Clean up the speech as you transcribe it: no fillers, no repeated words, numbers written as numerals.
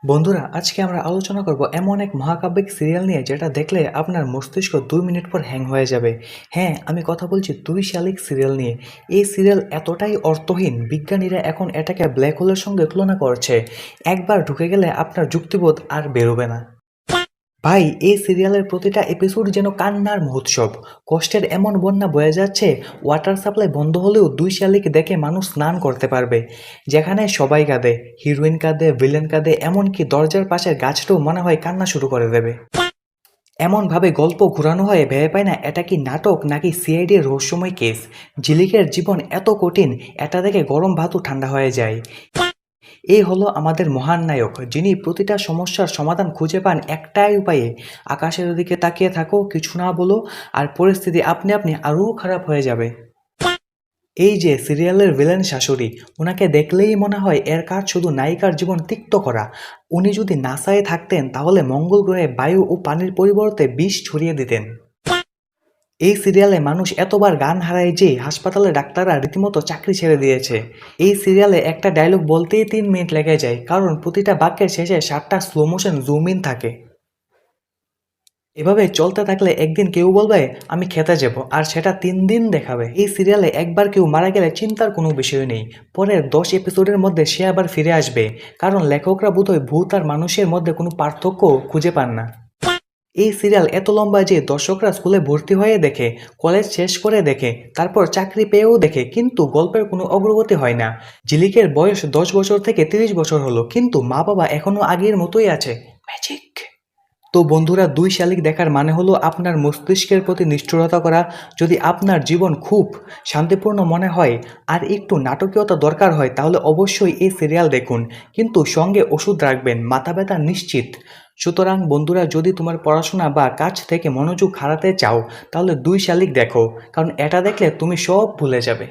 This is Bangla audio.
বন্ধুরা, আজকে আমরা আলোচনা করব এমন এক মহাকাব্যিক সিরিয়াল নিয়ে যেটা দেখলে আপনার মস্তিষ্ক 2 মিনিট পর হ্যাং হয়ে যাবে। হ্যাঁ, আমি কথা বলছি 2 শালিক সিরিয়াল নিয়ে। এই সিরিয়াল এতটাই অর্থহীন, বিজ্ঞানীরা এখন এটাকে ব্ল্যাক হোলের সঙ্গে তুলনা করছে। একবার ঢুকে গেলে আপনার যুক্তিবোধ আর বেরোবে না। ভাই, এই সিরিয়ালের প্রতিটা এপিসোড যেন কান্নার মহোৎসব। কষ্টের এমন বন্যা বয়ে যাচ্ছে, ওয়াটার সাপ্লাই বন্ধ হলেও 2 শালিক দেখে মানুষ স্নান করতে পারবে। যেখানে সবাই কাঁদে, হিরোইন কাঁদে, ভিলেন কাঁদে, এমনকি দরজার পাশের গাছটাও মনে হয় কান্না শুরু করে দেবে। এমনভাবে গল্প ঘোরানো হয়, ভেবে পায় না এটা কি নাটক নাকি সিআইডির রহস্যময় কেস। ঝিলিকের জীবন এত কঠিন, এটা দেখে গরম ভাতও ঠান্ডা হয়ে যায়। এই হলো আমাদের মহান নায়ক, যিনি প্রতিটা সমস্যার সমাধান খুঁজে পান একটাই উপায়ে: আকাশের দিকে তাকিয়ে থাকো, কিছু না বলো, আর পরিস্থিতি আপনি আপনি আরও খারাপ হয়ে যাবে। এই যে সিরিয়ালের ভিলেন শাশুড়ি, ওনাকে দেখলেই মনে হয় এর কাজ শুধু নায়িকার জীবন তিক্ত করা। উনি যদি নাসায় থাকতেন তাহলে মঙ্গল গ্রহে বায়ু ও পানির পরিবর্তে বিষ ছড়িয়ে দিতেন। এই সিরিয়ালে মানুষ এতবার গান হারায় যে হাসপাতালে ডাক্তাররা রীতিমতো চাকরি ছেড়ে দিয়েছে। এই সিরিয়ালে একটা ডায়লগ বলতেই 3 মিনিট লেগে যায়, কারণ প্রতিটা বাক্যের শেষে 7টা স্লো মোশন জুম ইন থাকে। এভাবে চলতে থাকলে একদিন কেউ বলবে আমি খেতে যাব, আর সেটা 3 দিন দেখাবে। এই সিরিয়ালে একবার কেউ মারা গেলে চিন্তার কোনো বিষয় নেই, পরের 10 এপিসোডের মধ্যে সে আবার ফিরে আসবে, কারণ লেখকরা বোধহয় ভূত আর মানুষের মধ্যে কোনো পার্থক্য খুঁজে পান না। এই সিরিয়াল এত লম্বা যে দর্শকরা স্কুলে ভর্তি হয়ে দেখে, কলেজ শেষ করে দেখে, তারপর চাকরি পেয়েও দেখে, কিন্তু গল্পের কোনো অগ্রগতি হয় না। ঝিলিকের বয়স 10 বছর থেকে 30 বছর হলো, কিন্তু মা বাবা এখনো আগের মতোই আছে। ম্যাজিক। তো বন্ধুরা, 2 শালিক দেখার মানে হলো আপনার মস্তিষ্কের প্রতি নিষ্ঠুরতা করা। যদি আপনার জীবন খুব শান্তিপূর্ণ মনে হয় আর একটু নাটকীয়তা দরকার হয়, তাহলে অবশ্যই এই সিরিয়াল দেখুন, কিন্তু সঙ্গে ওষুধ রাখবেন, মাথা ব্যথা নিশ্চিত। সুতরাং বন্ধুরা, যদি তোমার পড়াশোনা বা কাজ থেকে মনোযোগ হারাতে চাও, তাহলে 2 শালিক দেখো, কারণ এটা দেখলে তুমি সব ভুলে যাবে।